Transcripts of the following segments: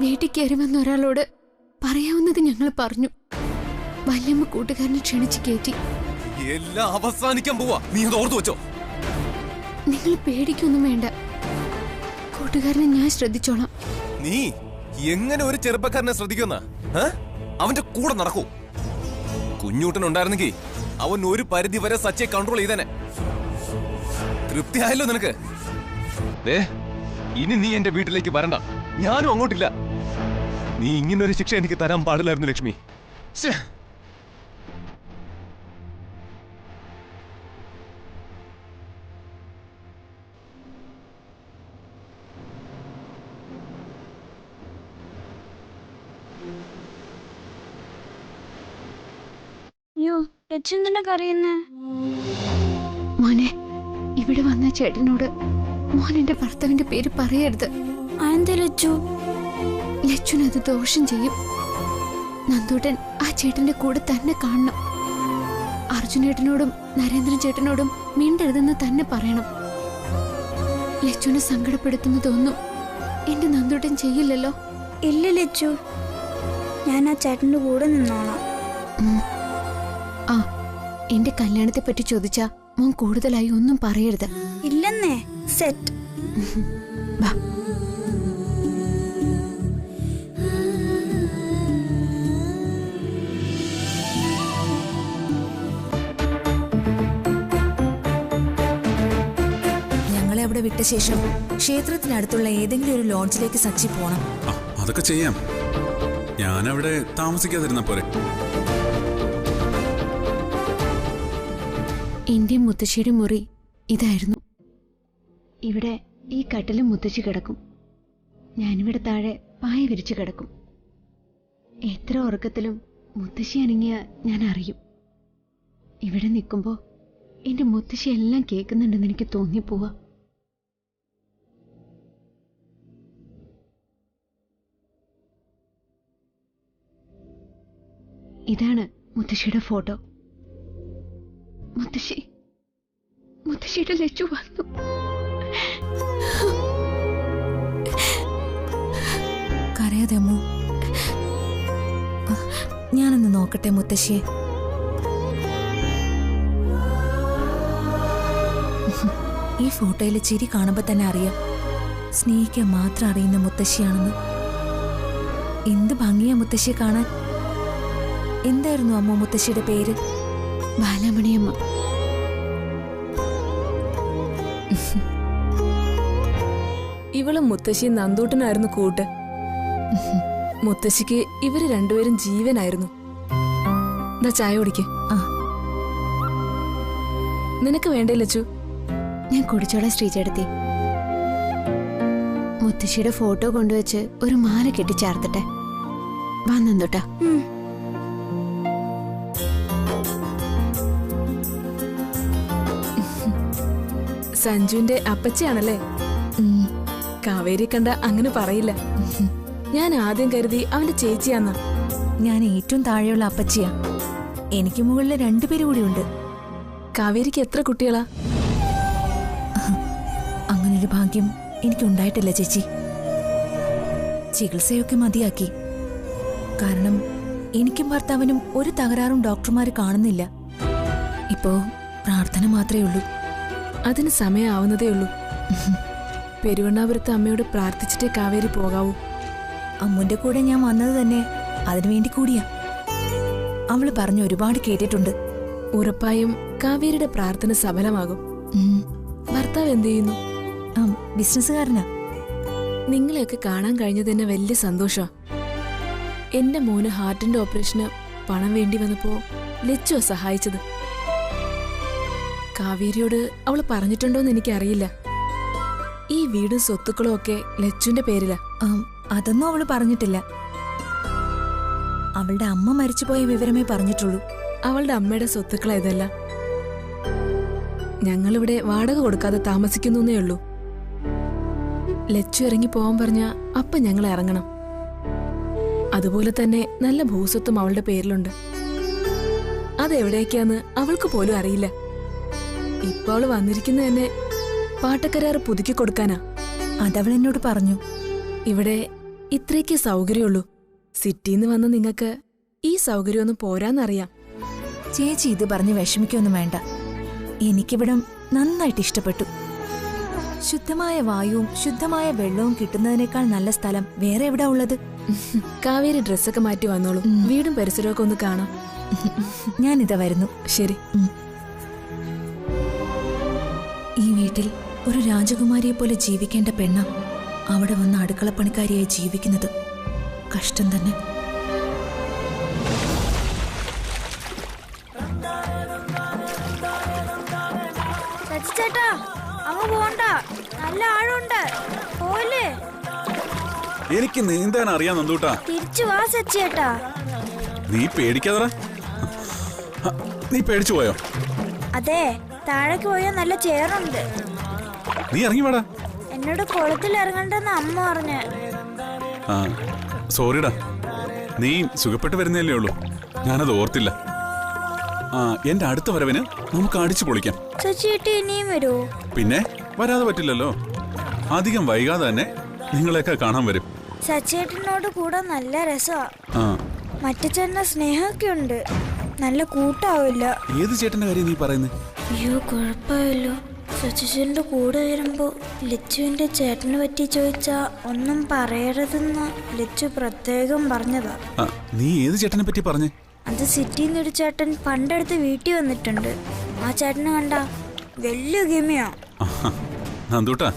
വീട്ടിൽ കയറി വന്ന ഒരാളോട് പറയാവുന്നത് ഞങ്ങൾ പറഞ്ഞു. വല്യമ്മ കൂട്ടുകാരനെ ക്ഷണിച്ച് കയറ്റി. എല്ലാം അവസാനിക്കാൻ പോവാ. നീ അത് ഓർത്തു വെച്ചോ. നിങ്ങൾ പേടിക്കൊന്നും വേണ്ട. കൂട്ടുകാരനെ ഞാൻ ശ്രദ്ധിച്ചോളാം. നീ എങ്ങനെ ഒരു ചെറുപ്പക്കാരനെ ശ്രദ്ധിക്കുന്ന? അവന്റെ കൂടെ നടക്കൂ. കുഞ്ഞൂട്ടൻ ഉണ്ടായിരുന്നെങ്കിൽ അവൻ ഒരു പരിധി വരെ സച്ചയെ കൺട്രോൾ ചെയ്തേനെ. തൃപ്തിയായല്ലോ നിനക്ക്? ഇനി നീ എന്റെ വീട്ടിലേക്ക് വരണ്ട. ഞാനും അങ്ങോട്ടില്ല. നീ ഇങ്ങനൊരു ശിക്ഷ എനിക്ക് തരാൻ പാടില്ലായിരുന്നു ലക്ഷ്മി. മോനെ, ഇവിടെ വന്ന ചേട്ടനോട് മോൻ എന്റെ ഭർത്താവിന്റെ പേര് പറയരുത്. ലച്ചുനത് ദോഷം ചെയ്യും. നന്ദൂട്ടൻ ആ ചേട്ടന്റെ കൂടെ തന്നെ കാണണം. അർജുനേട്ടനോടും നരേന്ദ്രൻ ചേട്ടനോടും മിണ്ടരുതെന്ന് തന്നെ പറയണം. ലച്ചുനെ സങ്കടപ്പെടുത്തുന്നതൊന്നും എന്റെ നന്ദൂട്ടൻ ചെയ്യില്ലല്ലോ. ഇല്ല ലച്ചു, ഞാൻ ആ ചേട്ടന്റെ കൂടെ നിന്നോളാം. ആ, എന്റെ കല്യാണത്തെ പറ്റി ചോദിച്ചാ മോൻ കൂടുതലായി ഒന്നും പറയരുത്. ഇല്ലെന്നേ. സെറ്റ്. വാ. ഞങ്ങളെ അവിടെ വിട്ട ശേഷം ക്ഷേത്രത്തിനടുത്തുള്ള ഏതെങ്കിലും ഒരു ലോഡ്ജിലേക്ക് സച്ചി പോണം. അതൊക്കെ ചെയ്യാം. ഞാനവിടെ താമസിക്കാതിരുന്ന പോരെ. എന്റെ മുത്തശ്ശിയുടെ മുറി ഇതായിരുന്നു. ഇവിടെ ഈ കട്ടിലും മുത്തശ്ശി കിടക്കും. ഞാനിവിടെ താഴെ പായ വിരിച്ചു കിടക്കും. എത്ര ഉറക്കത്തിലും മുത്തശ്ശി അനങ്ങിയ ഞാൻ അറിയും. ഇവിടെ നിൽക്കുമ്പോ എന്റെ മുത്തശ്ശി എല്ലാം കേൾക്കുന്നുണ്ടെന്ന് എനിക്ക് തോന്നിപ്പോവാ. ഇതാണ് മുത്തശ്ശിയുടെ ഫോട്ടോ. മുത്തശ്ശിയുടെ ലച്ചു വന്നു. കരയാതെ അമ്മു. ഞാനൊന്ന് നോക്കട്ടെ മുത്തശ്ശിയെ. ഈ ഫോട്ടോയിലെ ചിരി കാണുമ്പോ തന്നെ അറിയാം സ്നേഹിക്കാൻ മാത്രം അറിയുന്ന മുത്തശ്ശിയാണെന്ന്. എന്ത് ഭംഗിയാ മുത്തശ്ശിയെ കാണാൻ. എന്തായിരുന്നു അമ്മ മുത്തശ്ശിയുടെ പേര്? ബാലാമണിയമ്മ. ഇവളും മുത്തശ്ശിയും നന്ദൂട്ടനായിരുന്നു കൂട്ട്. മുത്തശ്ശിക്ക് ഇവര് രണ്ടുപേരും ജീവനായിരുന്നു. ചായ കുടിക്ക്. നിനക്ക് വേണ്ടേ ലച്ചു? ഞാൻ കുടിച്ചോളാം ശ്രീചേട്ടത്തി. മുത്തശ്ശിയുടെ ഫോട്ടോ കൊണ്ടുവച്ച് ഒരു മാല കെട്ടിച്ചേർത്തട്ടെ. വന്നെന്തോട്ടാ. സഞ്ജുവിന്റെ അപ്പച്ചയാണല്ലേ? കാവേരി കണ്ട അങ്ങനെ പറയില്ല. ഞാൻ ആദ്യം കരുതി അവന്റെ ചേച്ചിയാന്നാ. ഞാൻ ഏറ്റവും താഴെയുള്ള അപ്പച്ചിയാ. എനിക്ക് മുകളിൽ 2 പേര് കൂടിയുണ്ട്. കാവേരിക്ക് എത്ര കുട്ടികളാ? അങ്ങനൊരു ഭാഗ്യം എനിക്കുണ്ടായിട്ടില്ല ചേച്ചി. ചികിത്സയൊക്കെ മതിയാക്കി. കാരണം എനിക്കും ഭർത്താവിനും ഒരു തകരാറും ഡോക്ടർമാര് കാണുന്നില്ല. ഇപ്പോ പ്രാർത്ഥന മാത്രമേ ഉള്ളൂ. അതിന് സമയമാവുന്നതേ ഉള്ളൂ. പെരുവണ്ണാപുരത്ത് അമ്മയോട് പ്രാർത്ഥിച്ചിട്ടേ കാവേരി പോകാവൂ. അമ്മുന്റെ കൂടെ ഞാൻ വന്നത് തന്നെ അതിനുവേണ്ടി കൂടിയാ. അവള് പറഞ്ഞ് ഒരുപാട് കേട്ടിട്ടുണ്ട്. ഉറപ്പായും കാവേരിയുടെ പ്രാർത്ഥന സഫലമാകും. ഭർത്താവ് എന്ത് ചെയ്യുന്നു? ബിസിനസ്സുകാരനാ. നിങ്ങളെയൊക്കെ കാണാൻ കഴിഞ്ഞത് തന്നെ വലിയ സന്തോഷാ. എന്റെ മോന് ഹാർട്ടിന്റെ ഓപ്പറേഷന് പണം വേണ്ടി വന്നപ്പോ ലച്ചു സഹായിച്ചത്. കാവേരിയോട് അവള് പറഞ്ഞിട്ടുണ്ടോന്ന് എനിക്കറിയില്ല. ഈ വീടും സ്വത്തുക്കളും ഒക്കെ ലച്ചുവിന്റെ പേരിലാ. അതൊന്നും അവള് പറഞ്ഞിട്ടില്ല. അവളുടെ അമ്മ മരിച്ചുപോയ വിവരമേ പറഞ്ഞിട്ടുള്ളൂ. അവളുടെ അമ്മയുടെ സ്വത്തുക്കളാ ഇതല്ല. ഞങ്ങളിവിടെ വാടക കൊടുക്കാതെ താമസിക്കുന്നേ ഉള്ളൂ. ലച്ചു ഇറങ്ങി പോവാൻ പറഞ്ഞ അപ്പ ഞങ്ങൾ ഇറങ്ങണം. അതുപോലെ തന്നെ നല്ല ഭൂസ്വത്തും അവളുടെ പേരിലുണ്ട്. അതെവിടേക്കാന്ന് അവൾക്ക് പോലും അറിയില്ല. ഇപ്പൊ അവള് വന്നിരിക്കുന്ന തന്നെ പാട്ടക്കരാറ് പുതുക്കി കൊടുക്കാനാ. അതവൾ എന്നോട് പറഞ്ഞു. ഇവിടെ ഇത്രയ്ക്ക് സൗകര്യമുള്ളൂ. സിറ്റിന്ന് വന്ന നിങ്ങൾക്ക് ഈ സൗകര്യമൊന്നും പോരാന്നറിയാം. ചേച്ചി ഇത് പറഞ്ഞ് വിഷമിക്കൊന്നും വേണ്ട. എനിക്കിവിടം നന്നായിട്ട് ഇഷ്ടപ്പെട്ടു. ശുദ്ധമായ വായുവും ശുദ്ധമായ വെള്ളവും കിട്ടുന്നതിനേക്കാൾ നല്ല സ്ഥലം വേറെ എവിടാ ഉള്ളത്? കാവേരി ഡ്രസ്സൊക്കെ മാറ്റി വന്നോളൂ. വീടും പരിസരമൊക്കെ ഒന്ന് കാണാം. ഞാനിതാ വരുന്നു. ശരി. ഈ വീട്ടിൽ ഒരു രാജകുമാരിയെ പോലെ ജീവിക്കേണ്ട പെണ്ണ അവിടെ വന്ന് അടുക്കളപ്പണിക്കാരിയായി ജീവിക്കുന്നത് കഷ്ടം തന്നെ. ചേട്ടാ അങ്ങ് പോണ്ട, നല്ല ആഴമുണ്ട്. പോയില്ലേ? എനിക്ക് നീന്താൻ അറിയാൻ നന്ദൂട്ടാ. തിരിച്ചു വാ സച്ചേട്ടാ. നീ പേടിക്കാതെ. നീ പേടിച്ചു പോയോ? അതെ, താഴേക്ക് പോയാൽ നല്ല ചേറുണ്ട്. നീ ഇറങ്ങി വേടാ. എന്നോട് കുളത്തിൽ ഇറങ്ങണ്ടെന്ന് അമ്മ പറഞ്ഞു. ആ സോറിടാ, നീ സുഖപ്പെട്ട് വരുന്നല്ലേ ഉള്ളൂ. ഞാനത് ഓർത്തില്ല. ആ എന്റെ അടുത്ത വരവിന് നമുക്ക് അടിച്ചു പൊളിക്കാം. സച്ചേട്ടി ഇനിയും വരുമോ? പിന്നെ വരാതെ പറ്റില്ലല്ലോ. അധികം വൈകാതെ തന്നെ നിങ്ങളെയൊക്കെ കാണാൻ വരും. സച്ചേട്ടനോട് കൂടെ നല്ല രസമാ. ആ മറ്റു ചേട്ടന്റെ സ്നേഹമൊക്കെ ഉണ്ട്. നല്ല കൂട്ടാവില്ല. ഏത് ചേട്ടന്റെ കാര്യം നീ പറയുന്നത്? അയ്യോ കുഴപ്പമില്ലോ. സച്ചിച്ചേട്ടന്റെ കൂടെ വരുമ്പോ ലച്ചുവിന്റെ ചേട്ടനെ പറ്റി ചോദിച്ചാ ഒന്നും പറയരുതെന്ന് ലച്ചു പ്രത്യേകം പറഞ്ഞതാ. നീ ഏത് ചേട്ടനെ പറ്റി പറഞ്ഞേ? അത് സിറ്റിന്ന് ഒരു ചേട്ടൻ പണ്ടെടുത്ത് വീട്ടിൽ വന്നിട്ടുണ്ട്. ആ ചേട്ടനെ കണ്ട വലിയ ഗമിയാ. നന്ദൂട്ടാ,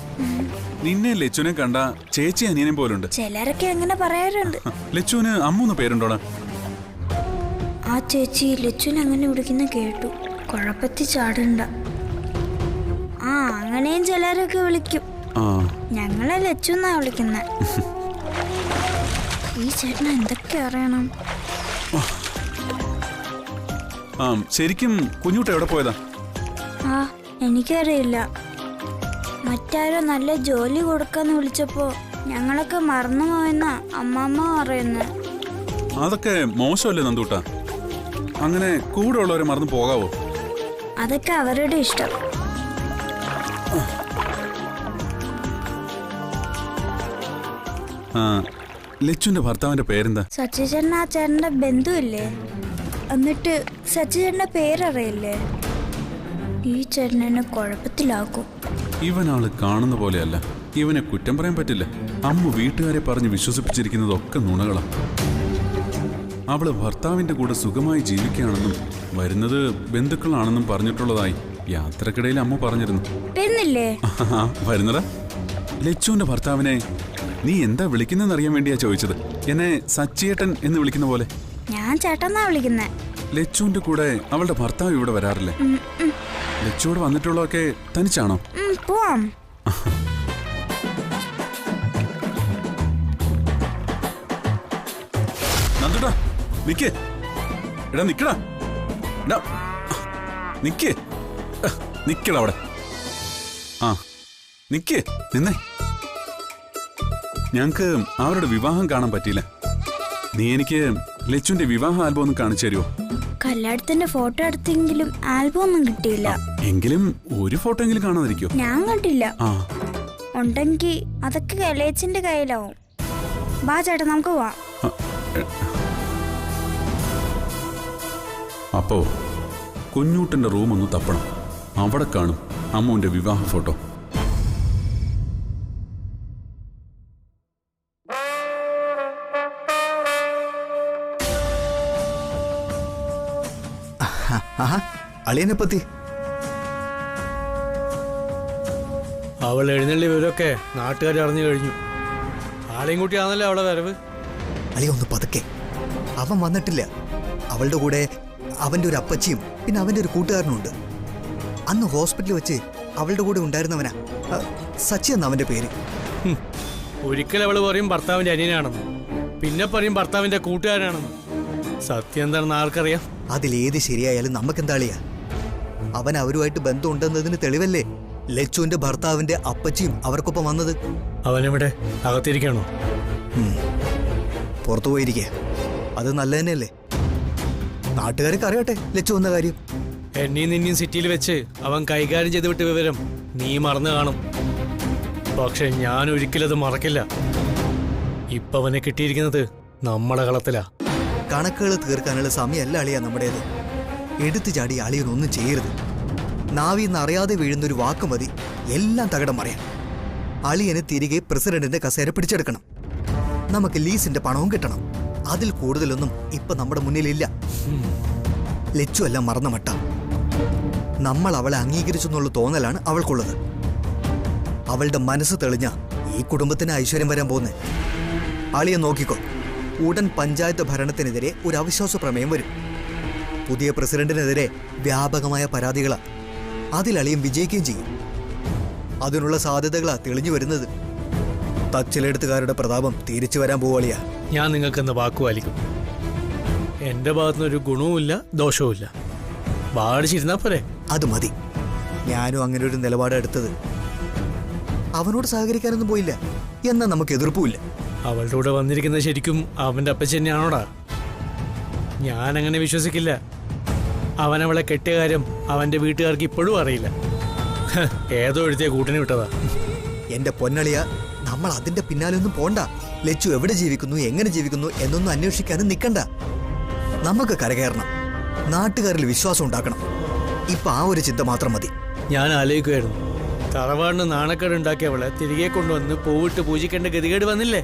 നിന്നെ ലച്ചുനെ കണ്ട ചേച്ചി അനിയനെ പോലുണ്ട്. ചിലരൊക്കെ അങ്ങനെ പറയാറുണ്ട്. ലച്ചുവിന് അമ്മൂന്ന് പേരുണ്ടോടാ? ആ ചേച്ചി ലച്ചുവിനെ അങ്ങനെ വിളിക്കുന്ന കേട്ടു. കുഴപ്പത്തിൽ ചാടണ്ട. ആ അങ്ങനെയും ചിലരൊക്കെ വിളിക്കും. ഞങ്ങളെ ലച്ചു എന്നാ വിളിക്കുന്ന. ഈ ചേട്ടന് എന്തൊക്കെ അറിയണം? ശരിക്കും കുഞ്ഞൂട്ട എവിടെ പോയതാ? ആ എനിക്കറിയില്ല. മറ്റാരോ നല്ല ജോലി കൊടുക്കാന്ന് വിളിച്ചപ്പോ ഞങ്ങളൊക്കെ മറന്നുപോയെന്നാ അമ്മാമ്മ പറയുന്നത്. അതൊക്കെ മോശമല്ലേ നന്ദൂട്ട? അങ്ങനെ കൂടെ ഉള്ളവരെ മറന്നു പോകാവോ? അതൊക്കെ അവരുടെ ഇഷ്ടം. ലച്ചുന്റെ ഭർത്താവിന്റെ പേരെന്താ? സച്ചിചേട്ടൻ ആ ചേട്ടന്റെ ബന്ധുവില്ലേ? എന്നിട്ട് സച്ചിചേട്ടന്റെ പേരറിയില്ലേ? ഈ ചേട്ടൻ എന്നെ കുഴപ്പത്തിലാക്കും. ഇവനാള് കാണുന്ന പോലെയല്ല. ഇവനെ കുറ്റം പറയാൻ പറ്റില്ല. അമ്മ വീട്ടുകാരെ പറഞ്ഞ് വിശ്വസിപ്പിച്ചിരിക്കുന്നതൊക്കെ നുണകളാ. അവള് ഭർത്താവിന്റെ കൂടെ സുഖമായി ജീവിക്കുകയാണെന്നും വരുന്നത് ബന്ധുക്കളാണെന്നും പറഞ്ഞിട്ടുള്ളതായി യാത്രക്കിടയിൽ അമ്മ പറഞ്ഞിരുന്നു. വരുന്നടാ. ലച്ചുവിന്റെ ഭർത്താവിനെ നീ എന്താ വിളിക്കുന്നറിയാൻ വേണ്ടിയാ ചോദിച്ചത്. എന്നെ സച്ചിയേട്ടൻ എന്ന് വിളിക്കുന്ന പോലെ. ഞാൻ ചേട്ടന്നാ വിളിക്കുന്നേ. ലച്ചുവിന്റെ കൂടെ അവളുടെ ഭർത്താവ് ഇവിടെ വരാറില്ലേ? ലച്ചുവോട് വന്നിട്ടുള്ളതൊക്കെ തനിച്ചാണോ? പോവാം. നന്ദുട്ടാ നിക്കേ. എടാ നിക്കടാ. നിക്കേ. നിക്കടാ അവിടെ. ആ നിക്കേ. നിന്നേ. ഞങ്ങക്ക് അവരുടെ വിവാഹം കാണാൻ പറ്റിയില്ല. നീ എനിക്ക് ലച്ചുവിന്റെ വിവാഹ ആൽബം ഒന്ന് കാണിച്ചു തരുമോ? കല്യാണത്തിന്റെ ഫോട്ടോ എടുത്തെങ്കിലും ആൽബം ഒന്നും കിട്ടിയില്ല. എങ്കിലും ഒരു ഫോട്ടോ എങ്കിലും കാണാതിരിക്കോ? ഞാൻ കണ്ടില്ല. ഉണ്ടെങ്കി അതൊക്കെ കലേച്ചിന്റെ കയ്യിലാവും. ബാ ചേട്ടാ നമുക്ക് പോവാം. അപ്പോ കുഞ്ഞൂട്ടന്റെ റൂം ഒന്ന് തപ്പണം. അവിടെ കാണും അമ്മുവിന്റെ വിവാഹ ഫോട്ടോ. അളിയനെപ്പത്തി അവൾ എഴുന്നള്ളി വിവരമൊക്കെ നാട്ടുകാർ അറിഞ്ഞു കഴിഞ്ഞു. ആളെയും കൂട്ടിയാണല്ലോ അവളെ വരവ്. അളിയ ഒന്ന് പതുക്കെ. അവൻ വന്നിട്ടില്ല. അവളുടെ കൂടെ അവന്റെ ഒരു അപ്പച്ചിയും പിന്നെ അവന്റെ ഒരു കൂട്ടുകാരനുണ്ട്. അന്ന് ഹോസ്പിറ്റലിൽ വെച്ച് അവളുടെ കൂടെ ഉണ്ടായിരുന്നവനാ സച്ചി എന്ന അവന്റെ പേര്. ഒരിക്കൽ അവള് പറയും ഭർത്താവിന്റെ അനിയനാണെന്ന്, പിന്നെ പറയും ഭർത്താവിന്റെ കൂട്ടുകാരാണെന്ന്. സത്യം എന്താണെന്ന് ആർക്കറിയാം? അതിലേത് ശരിയായാലും നമുക്കെന്താ അളിയാ? അവൻ അവരുമായിട്ട് ബന്ധമുണ്ടെന്നതിന് തെളിവല്ലേ ലച്ചുവിന്റെ ഭർത്താവിന്റെ അപ്പച്ചിയും അവർക്കൊപ്പം വന്നത്. അവനെവിടെ? അകത്തിരിക്കണോ? പുറത്തു പോയിരിക്കുക. അത് നല്ല തന്നെയല്ലേ? നാട്ടുകാർക്ക് അറിയട്ടെ ലച്ചു വന്ന കാര്യം. എന്നെയും നിന്നെയും സിറ്റിയിൽ വെച്ച് അവൻ കൈകാര്യം ചെയ്ത് വിട്ട വിവരം നീ മറന്നു കാണും. പക്ഷെ ഞാൻ ഒരിക്കലും അത് മറക്കില്ല. ഇപ്പൊ അവനെ കിട്ടിയിരിക്കുന്നത് നമ്മുടെ കളത്തിലാ. കണക്കുകൾ തീർക്കാനുള്ള സമയമല്ല അളിയാ നമ്മുടേത്. എടുത്തു ചാടി അളിയനൊന്നും ചെയ്യരുത്. നാവിന്ന് അറിയാതെ വീഴുന്നൊരു വാക്ക് മതി എല്ലാം തകിടം മറിയാൻ. അളിയന് തിരികെ പ്രസിഡന്റിന്റെ കസേര പിടിച്ചെടുക്കണം. നമുക്ക് ലീസിന്റെ പണവും കിട്ടണം. അതിൽ കൂടുതലൊന്നും ഇപ്പൊ നമ്മുടെ മുന്നിലില്ല. ലച്ചു എല്ലാം മറന്ന മട്ട. നമ്മൾ അവളെ അംഗീകരിച്ചു എന്നുള്ള തോന്നലാണ് അവൾക്കുള്ളത്. അവളുടെ മനസ്സ് തെളിഞ്ഞ ഈ കുടുംബത്തിന് ഐശ്വര്യം വരാൻ പോകുന്നേ. അളിയെ നോക്കിക്കോ, ഉടൻ പഞ്ചായത്ത് ഭരണത്തിനെതിരെ ഒരു അവിശ്വാസ പ്രമേയം വരും. പുതിയ പ്രസിഡന്റിനെതിരെ വ്യാപകമായ പരാതികളാ. അതിൽ അളിയും വിജയിക്കുകയും ചെയ്യും. അതിനുള്ള സാധ്യതകളാ തെളിഞ്ഞു വരുന്നത്. തച്ചിലെടുത്തുകാരുടെ പ്രതാപം തിരിച്ചു വരാൻ പോവുകയാ. ഞാൻ നിങ്ങൾക്കെന്ന് വാക്കുപാലിക്കും. എന്റെ ഭാഗത്തുനിന്നൊരു ഗുണവുമില്ല ദോഷവുമില്ല. ബാടിച്ചിരുന്നാ പോരെ. അത് മതി. ഞാനും അങ്ങനെ ഒരു നിലപാടെടുത്തത്. അവനോട് സഹകരിക്കാനൊന്നും പോയില്ല, എന്നാൽ നമുക്ക് എതിർപ്പുമില്ല. അവളുടെ കൂടെ വന്നിരിക്കുന്നത് ശരിക്കും അവന്റെ അപ്പച്ചൻ തന്നെയാണോടാ? ഞാനങ്ങനെ വിശ്വസിക്കില്ല. അവനവളെ കെട്ടിയ കാര്യം അവന്റെ വീട്ടുകാർക്ക് ഇപ്പോഴും അറിയില്ല. ഏതോ എഴുതിയ കൂട്ടിന് വിട്ടതാ. എന്റെ പൊന്നളിയ, നമ്മൾ അതിന്റെ പിന്നാലൊന്നും പോണ്ട. ലച്ചു എവിടെ ജീവിക്കുന്നു, എങ്ങനെ ജീവിക്കുന്നു എന്നൊന്നും അന്വേഷിക്കാനും നിൽക്കണ്ട. നമുക്ക് കരകയറണം. നാട്ടുകാരിൽ വിശ്വാസം ഉണ്ടാക്കണം. ഇപ്പൊ ആ ഒരു ചിന്ത മാത്രം മതി. ഞാൻ ആലോചിക്കുമായിരുന്നു, തറവാടിന് നാണക്കേട് ഉണ്ടാക്കിയവളെ തിരികെ കൊണ്ടുവന്ന് പൂവിട്ട് പൂജിക്കേണ്ട ഗതികേട് വന്നില്ലേ?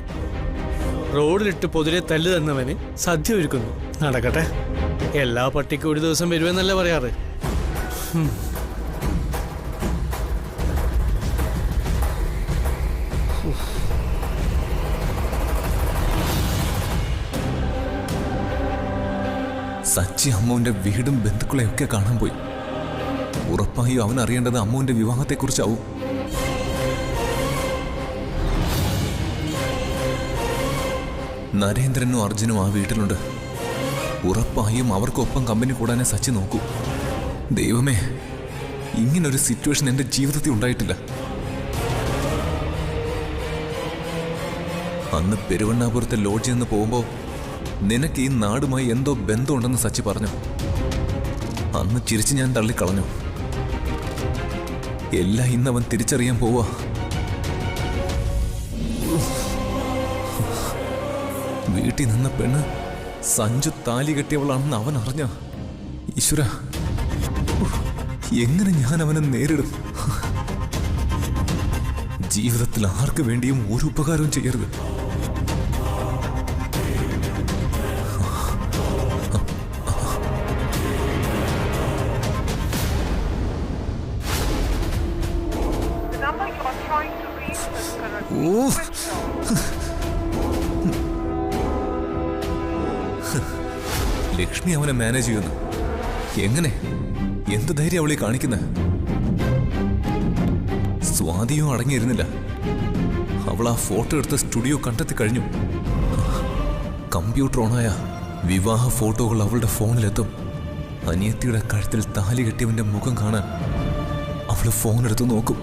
റോഡിലിട്ട് പൊതുരെ തല്ല് തന്നവന് സദ്യ ഒരുക്കുന്നു. നടക്കട്ടെ, എല്ലാ പട്ടിക്കും ഒരു ദിവസം വരുമെന്നല്ലേ പറയാറ്. സച്ചി അമ്മുവിന്റെ വീടും ബന്ധുക്കളെയൊക്കെ കാണാൻ പോയി. ഉറപ്പായും അവൻ അറിയേണ്ടത് അമ്മുവിന്റെ വിവാഹത്തെക്കുറിച്ചാവും. നരേന്ദ്രനും അർജുനും ആ വീട്ടിലുണ്ട്. ഉറപ്പായും അവർക്കൊപ്പം കമ്പനി കൂടാനെ സച്ചി നോക്കൂ. ദൈവമേ, ഇങ്ങനൊരു സിറ്റുവേഷൻ എന്റെ ജീവിതത്തിൽ ഉണ്ടായിട്ടില്ല. അന്ന് പെരുവണ്ണാപുരത്തെ ലോഡ്ജിൽ നിന്ന് പോകുമ്പോൾ നിനക്ക് ഈ നാടുമായി എന്തോ ബന്ധമുണ്ടെന്ന് സച്ചി പറഞ്ഞു. അന്ന് ചിരിച്ച് ഞാൻ തള്ളിക്കളഞ്ഞു. എല്ലാം ഇന്നവൻ തിരിച്ചറിയാൻ പോവാ. വീട്ടിൽ നിന്ന പെണ്ണ് സഞ്ജു താലി കെട്ടിയവളാണെന്ന് അവൻ അറിഞ്ഞ. ഈശ്വര, എങ്ങനെ ഞാൻ അവനെ നേരിടും? ജീവിതത്തിൽ ആർക്ക് വേണ്ടിയും ഒരു ഉപകാരവും ചെയ്യരുത്. ലക്ഷ്മി അവനെ മാനേജ് ചെയ്യുന്നു. എങ്ങനെ, എന്ത് ധൈര്യം അവളെ കാണിക്കുന്നത്? സ്വാതിയും അടങ്ങിയിരുന്നില്ല. അവൾ ആ ഫോട്ടോ എടുത്ത സ്റ്റുഡിയോ കണ്ടെത്തി കഴിഞ്ഞു. കമ്പ്യൂട്ടർ ഓണായ വിവാഹ ഫോട്ടോകൾ അവളുടെ ഫോണിലെത്തും. അനിയത്തിയുടെ കഴുത്തിൽ താലി കെട്ടിയവന്റെ മുഖം കാണാൻ അവള് ഫോണെടുത്ത് നോക്കും.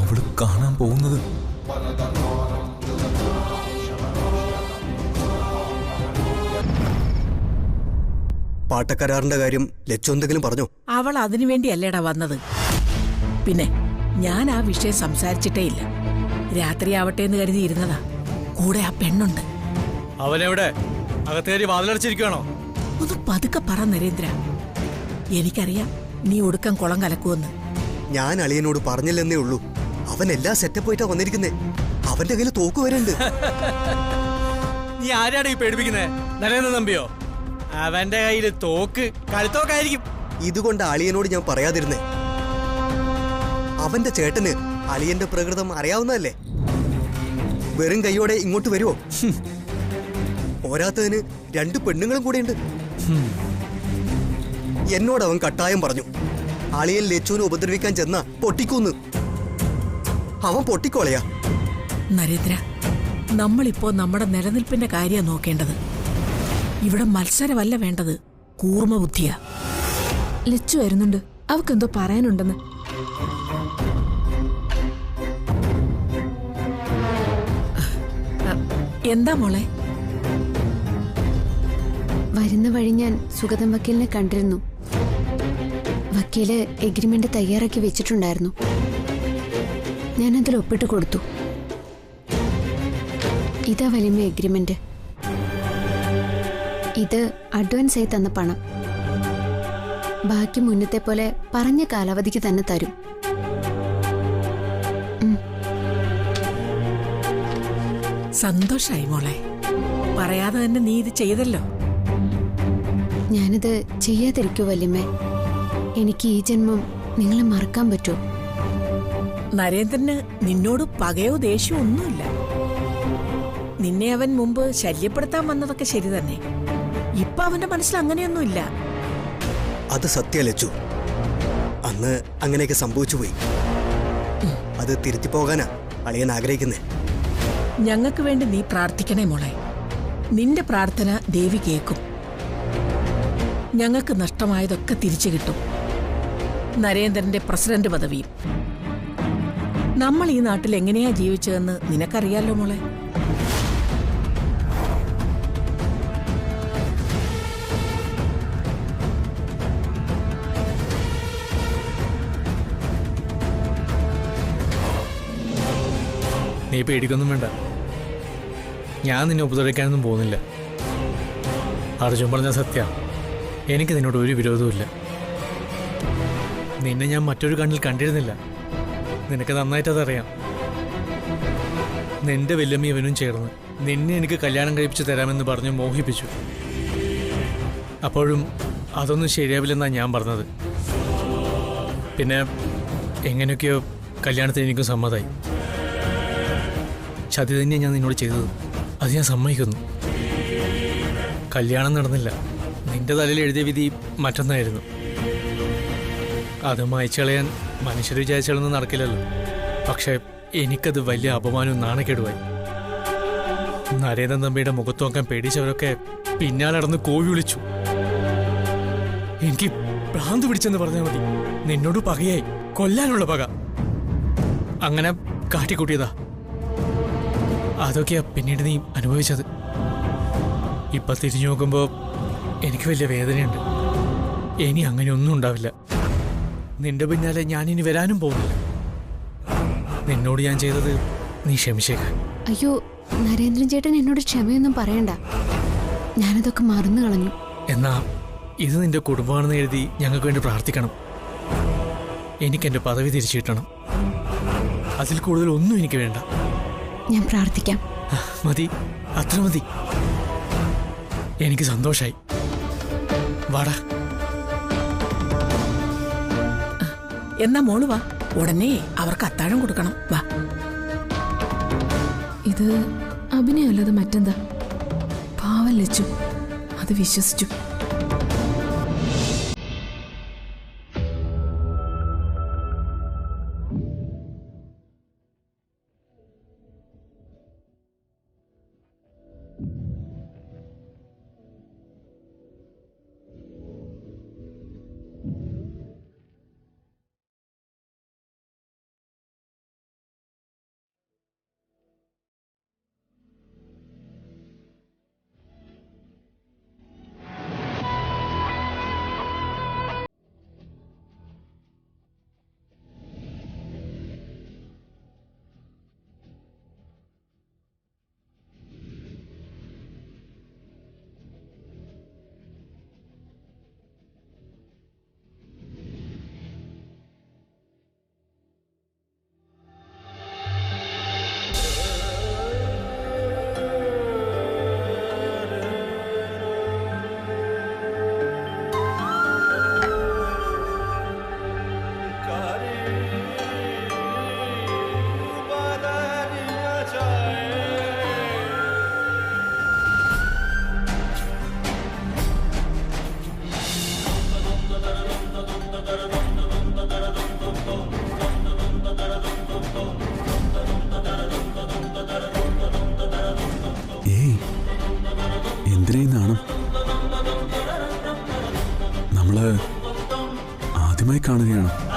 അവള് കാണാൻ പോകുന്നത് പാട്ടക്കരാറിന്റെ കാര്യം ലച്ചു എന്തെങ്കിലും പറഞ്ഞു? അവൾ അതിനു വേണ്ടിയല്ലേടാ വന്നത്. പിന്നെ ഞാൻ ആ വിഷയം സംസാരിച്ചിട്ടേ ഇല്ല. രാത്രിയാവട്ടെ എന്ന് കരുതി ഇരുന്നതാ. കൂടെ ആ പെണ്ണുണ്ട്. അവനെവിടെ? അകത്തേരി വാതിലടച്ചിരിക്കുകയാണോ? ഒന്ന് പതുക്കെ പറ നരേന്ദ്ര. എനിക്കറിയാം നീ ഒടുക്കം കുളം കലക്കുമെന്ന്. ഞാൻ അളിയനോട് പറഞ്ഞില്ലെന്നേ ഉള്ളൂ. അവൻ എല്ലാ സെറ്റപ്പ് ആയിട്ടാ വന്നിരിക്കുന്നേ. അവന്റെ കയ്യിൽ തോക്ക് വരുന്നുണ്ട്. നീ ആരാണ് ഈ പേടിപ്പിക്കുന്നേ? നരേന്ദ്ര നമ്പിയോ? അവന്റെ കയ്യിൽ തോക്ക് കഴുത്തോക്കായിരിക്കും. ഇതുകൊണ്ട് അളിയനോട് ഞാൻ പറയാതിരുന്നേ. അവന്റെ ചേട്ടന് അളിയന്റെ പ്രകൃതം അറിയാവുന്നതല്ലേ. വെറും കൈയോടെ ഇങ്ങോട്ട് വരുമോ? പോരാത്തതിന് 2 പെണ്ണുങ്ങളും കൂടെയുണ്ട്. എന്നോട് അവൻ കട്ടായം പറഞ്ഞു, അളിയൻ ലച്ചുവിനെ ഉപദ്രവിക്കാൻ ചെന്ന പൊട്ടിക്കൂന്ന്. അവൻ പൊട്ടിക്കോളയാ. നരേന്ദ്ര, നമ്മളിപ്പോ നമ്മുടെ നിലനിൽപ്പിന്റെ കാര്യം നോക്കേണ്ടത്. ഇവിടെ മത്സരമല്ല വേണ്ടത്, കൂർമ്മ ബുദ്ധിയാ. ലച്ചു വരുന്നുണ്ട്. അവക്കെന്തോ പറയാനുണ്ടെന്ന്. എന്താ മോളെ? വരുന്ന വഴി ഞാൻ സുഗതം വക്കീലിനെ കണ്ടിരുന്നു. വക്കീല് എഗ്രിമെന്റ് തയ്യാറാക്കി വെച്ചിട്ടുണ്ടായിരുന്നു. ഞാനതിൽ ഒപ്പിട്ട് കൊടുത്തു. ഇതാ വലിയ എഗ്രിമെന്റ്. ഇത് അഡ്വാൻസ് ആയി തന്ന പണം. ബാക്കി മുന്നത്തെ പോലെ പറഞ്ഞ കാലാവധിക്ക് തന്നെ തരും. സന്തോഷായി മോളെ. പറയാതെ തന്നെ നീ ഇത് ചെയ്തല്ലോ. ഞാനിത് ചെയ്യാതിരിക്കൂ വല്യമ്മേ. എനിക്ക് ഈ ജന്മം നിങ്ങളെ മറക്കാൻ പറ്റുമോ? നരേന്ദ്രന് നിന്നോട് പകയോ ദേഷ്യമോ ഒന്നുമില്ല. നിന്നെ അവൻ മുമ്പ് ശല്യപ്പെടുത്താൻ വന്നതൊക്കെ ശരി തന്നെ. ഇപ്പൊ അവന്റെ മനസ്സിൽ അങ്ങനെയൊന്നുമില്ല. അത് സത്യമല്ലച്ചു. അന്ന് അങ്ങനെയൊക്കെ സംഭവിച്ചു പോയി. അത് തിരുത്തി പോകാനാ അളിയൻ ആഗ്രഹിക്കുന്നേ. ഞങ്ങൾക്ക് വേണ്ടി നീ പ്രാർത്ഥിക്കണേ മോളെ. നിന്റെ പ്രാർത്ഥന ദേവി കേൾക്കും. ഞങ്ങൾക്ക് നഷ്ടമായതൊക്കെ തിരിച്ചു കിട്ടും. നരേന്ദ്രന്റെ പ്രസിഡന്റ് പദവിയും. നമ്മൾ ഈ നാട്ടിൽ എങ്ങനെയാ ജീവിച്ചതെന്ന് നിനക്കറിയാലോ മോളെ. നീ പേടിക്കൊന്നും വേണ്ട. ഞാൻ നിന്നെ ഉപദ്രവിക്കാനൊന്നും പോകുന്നില്ല. അർജുൻ പറഞ്ഞ സത്യ. എനിക്ക് നിന്നോട് ഒരു വിരോധവുമില്ല. നിന്നെ ഞാൻ മറ്റൊരു കണ്ണിൽ കണ്ടിരുന്നില്ല. നിനക്ക് നന്നായിട്ടതറിയാം. നിന്റെ വല്യമ്മ ഇവനും ചേർന്ന് നിന്നെ എനിക്ക് കല്യാണം കഴിപ്പിച്ച് തരാമെന്ന് പറഞ്ഞ് മോഹിപ്പിച്ചു. അപ്പോഴും അതൊന്നും ശരിയാവില്ലെന്നാണ് ഞാൻ പറഞ്ഞത്. പിന്നെ എങ്ങനെയൊക്കെയോ കല്യാണത്തിന് എനിക്കും സമ്മതമായി. ചതി തന്നെയാണ് ഞാൻ നിന്നോട് ചെയ്തത്. അത് ഞാൻ സമ്മതിക്കുന്നു. കല്യാണം നടന്നില്ല. നിന്റെ തലയിൽ എഴുതിയ വിധി മറ്റൊന്നായിരുന്നു. അത് മായ്ച്ചു കളയാൻ മനുഷ്യർ വിചാരിച്ചാലൊന്നും നടക്കില്ലല്ലോ. പക്ഷെ എനിക്കത് വലിയ അപമാനവും നാണക്കേടുമായി. നരേന്ദ്രൻ തമ്പിയുടെ മുഖത്ത് നോക്കാൻ പേടിച്ചവരൊക്കെ പിന്നാലെ നടന്ന് കോഴി വിളിച്ചു. എനിക്ക് ഭ്രാന്ത് പിടിച്ചെന്ന് പറഞ്ഞാൽ മതി. നിന്നോട് പകയായി, കൊല്ലാനുള്ള പക. അങ്ങനെ കാട്ടിക്കൂട്ടിയതാ. അതൊക്കെയാ പിന്നീട് നീ അനുഭവിച്ചത്. ഇപ്പൊ തിരിഞ്ഞു നോക്കുമ്പോ എനിക്ക് വലിയ വേദനയുണ്ട്. ഇനി അങ്ങനെയൊന്നും ഉണ്ടാവില്ല. നിന്റെ പിന്നാലെ ഞാനിനി വരാനും പോകുന്നില്ല. നിന്നോട് ഞാൻ ചെയ്തത് നീ ക്ഷമിച്ചേക്കാൻ. അയ്യോ, നരേന്ദ്രൻ ചേട്ടൻ എന്നോട് ക്ഷമയൊന്നും പറയണ്ട. ഞാനതൊക്കെ മറന്നു കളഞ്ഞു. എന്നാ ഇത് നിന്റെ കുടുംബമാണെന്ന് എഴുതി ഞങ്ങൾക്ക് വേണ്ടി പ്രാർത്ഥിക്കണം. എനിക്കെന്റെ പദവി തിരിച്ചു കിട്ടണം. അതിൽ കൂടുതൽ ഒന്നും എനിക്ക് വേണ്ട. ഞാൻ പ്രാർത്ഥിക്കാം. മതി, അത്ര മതി. എനിക്ക് സന്തോഷായി. വാടാ. എന്നാ മോള് വാ. ഉടനെ അവർക്ക് അത്താഴം കൊടുക്കണം. വാ. ഇത് അഭിനയമല്ലാതെ മറ്റെന്താ? പാവം ലച്ചു അത് വിശ്വസിച്ചു. എന്തിനാണ് നമ്മള് ആദ്യമായി കാണുകയാണ്.